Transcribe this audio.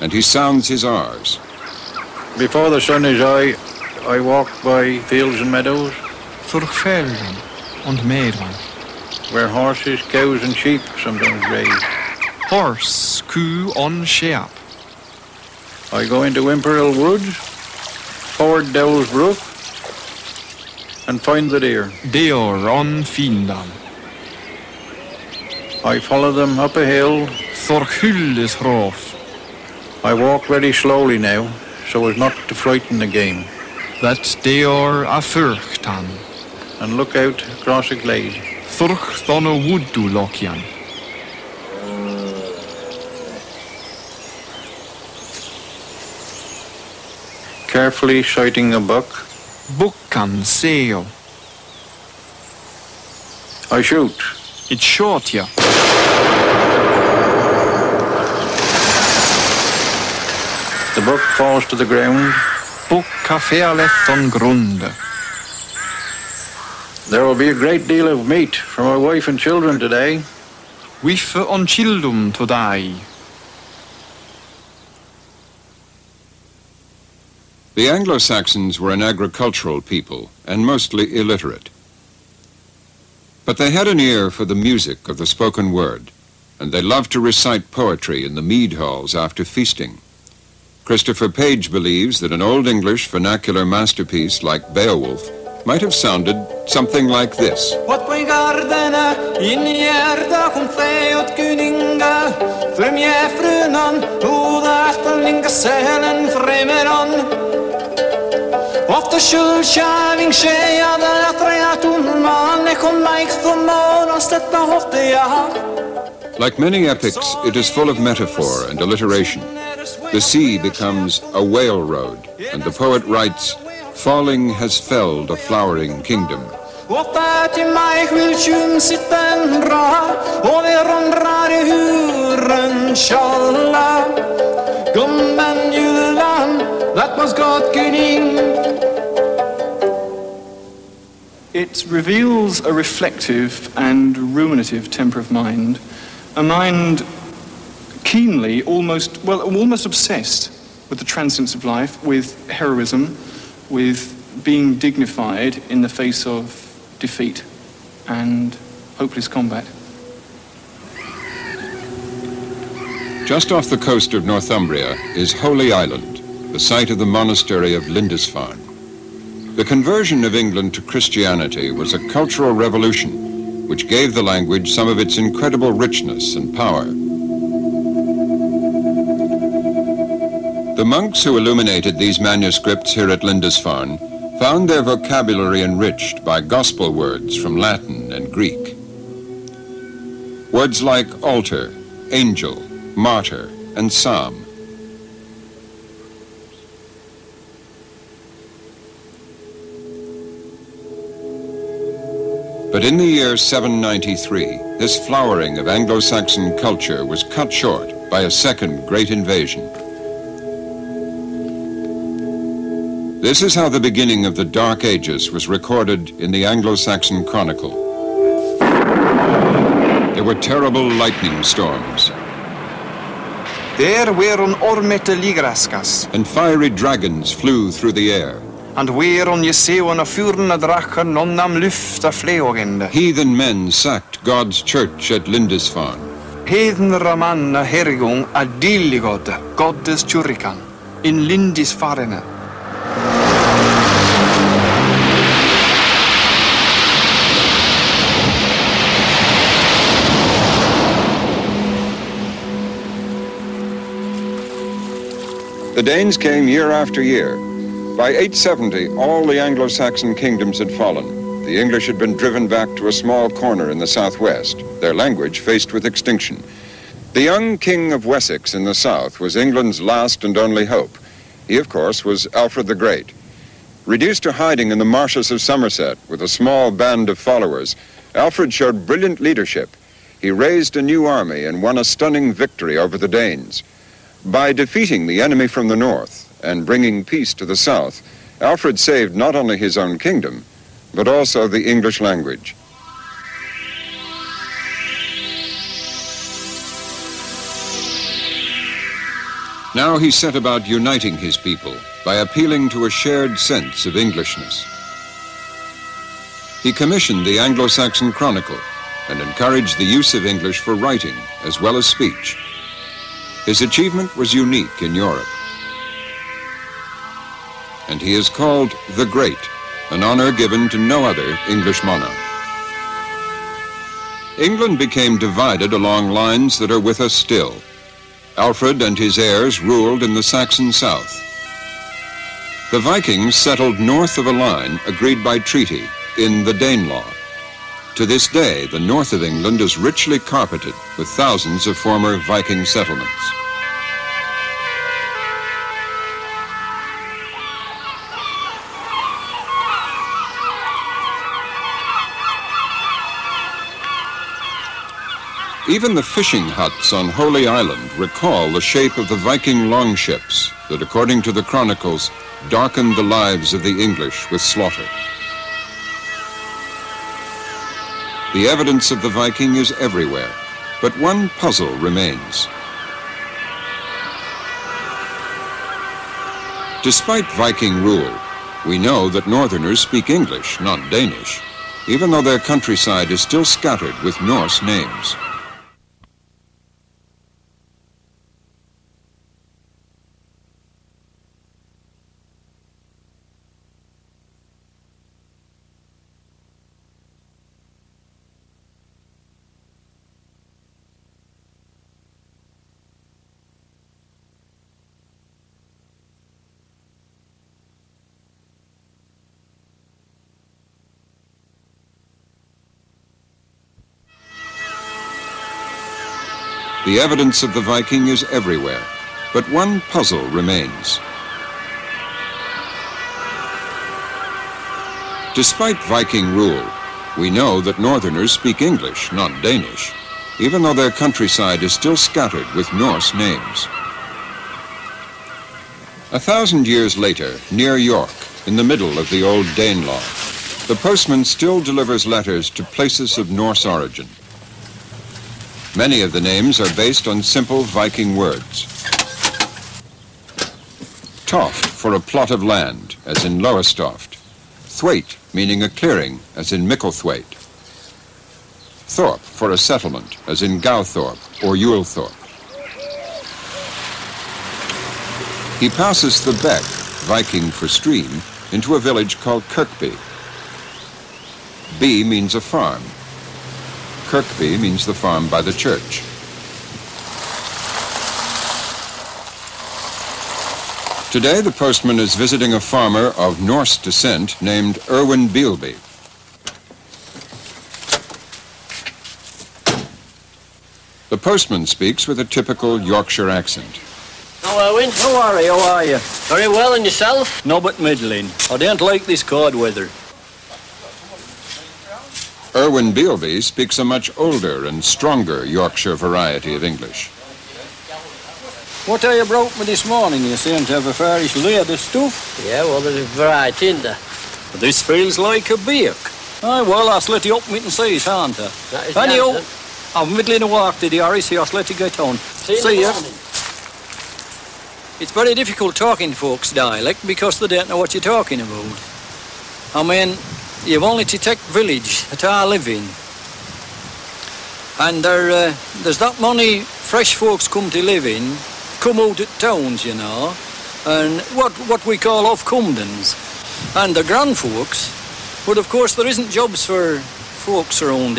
and he sounds his R's. Before the sun is high, I walk by fields and meadows. Durch velden und meeren. Where horses, cows and sheep sometimes graze. Horse, koe on sheep. I go into Imperial Woods, ford Dowell's Brook, and find the deer. Deer on Findal. I follow them up a hill. Durch Hildeshof. I walk very slowly now, so as not to frighten the game. That deer a furchtan. And look out across a glade. Durch donne wooddu lokjan. Carefully sighting a buck. Buckan seo. I shoot. It shot ya. The buck falls to the ground. Bucka ferleth on grunde. There will be a great deal of meat for my wife and children today. Wiffe on childum today. The Anglo-Saxons were an agricultural people and mostly illiterate. But they had an ear for the music of the spoken word, and they loved to recite poetry in the mead halls after feasting. Christopher Page believes that an Old English vernacular masterpiece like Beowulf might have sounded something like this. Like many epics, it is full of metaphor and alliteration. The sea becomes a whale road, and the poet writes, "Falling has felled a flowering kingdom." It reveals a reflective and ruminative temper of mind, a mind keenly, almost obsessed with the transience of life, with heroism, with being dignified in the face of defeat and hopeless combat. Just off the coast of Northumbria is Holy Island, the site of the monastery of Lindisfarne. The conversion of England to Christianity was a cultural revolution which gave the language some of its incredible richness and power. The monks who illuminated these manuscripts here at Lindisfarne found their vocabulary enriched by gospel words from Latin and Greek. Words like altar, angel, martyr, and psalm. But in the year 793, this flowering of Anglo-Saxon culture was cut short by a second great invasion. This is how the beginning of the Dark Ages was recorded in the Anglo-Saxon Chronicle. There were terrible lightning storms. There were ormete ligraskas. And fiery dragons flew through the air. And where on je seon a furna dracher nonnam lyfta fleogende. Heathen men sacked God's church at Lindisfarne. Heden ramanna hergung a dilligod, Goddes kyrkan, in Lindisfarne. The Danes came year after year. By 870, all the Anglo-Saxon kingdoms had fallen. The English had been driven back to a small corner in the southwest, their language faced with extinction. The young King of Wessex in the south was England's last and only hope. He, of course, was Alfred the Great. Reduced to hiding in the marshes of Somerset with a small band of followers, Alfred showed brilliant leadership. He raised a new army and won a stunning victory over the Danes. By defeating the enemy from the north and bringing peace to the south, Alfred saved not only his own kingdom, but also the English language. Now he set about uniting his people by appealing to a shared sense of Englishness. He commissioned the Anglo-Saxon Chronicle and encouraged the use of English for writing as well as speech. His achievement was unique in Europe. And he is called the Great, an honor given to no other English monarch. England became divided along lines that are with us still. Alfred and his heirs ruled in the Saxon south. The Vikings settled north of a line agreed by treaty in the Danelaw. To this day, the north of England is richly carpeted with thousands of former Viking settlements. Even the fishing huts on Holy Island recall the shape of the Viking longships that, according to the chronicles, darkened the lives of the English with slaughter. The evidence of the Viking is everywhere, but one puzzle remains. Despite Viking rule, we know that Northerners speak English, not Danish, even though their countryside is still scattered with Norse names. The evidence of the Viking is everywhere, but one puzzle remains. Despite Viking rule, we know that Northerners speak English, not Danish, even though their countryside is still scattered with Norse names. 1,000 years later, near York, in the middle of the old Danelaw, the postman still delivers letters to places of Norse origin. Many of the names are based on simple Viking words. Toft for a plot of land, as in Lowestoft. Thwaite, meaning a clearing, as in Micklethwaite. Thorpe for a settlement, as in Gowthorpe or Yulethorpe. He passes the beck, Viking for stream, into a village called Kirkby. By means a farm. Kirkby means the farm by the church. Today, the postman is visiting a farmer of Norse descent named Erwin Bealby. The postman speaks with a typical Yorkshire accent. Hello, Erwin. How are you? Very well, and yourself? No, but middling. I don't like this cold weather. Erwin Bealby speaks a much older and stronger Yorkshire variety of English. What have you brought me this morning? You seem to have a fairish load of stuff. Yeah, well, there's a variety in there. But this feels like a beak. Aye, well, I'll let you up me and see it, aren't I? That is Anyhow, Jansen. I'm middling a walk to the Harry, so I'll let you get on. See you in ya. the morning. It's very difficult talking to folks' dialect because they don't know what you're talking about. I mean, you've only to take village that I live in. And there's that many fresh folks come to live in, come out at towns, you know, and what we call off-cumdens. And the grand folks, but of course there isn't jobs for folks around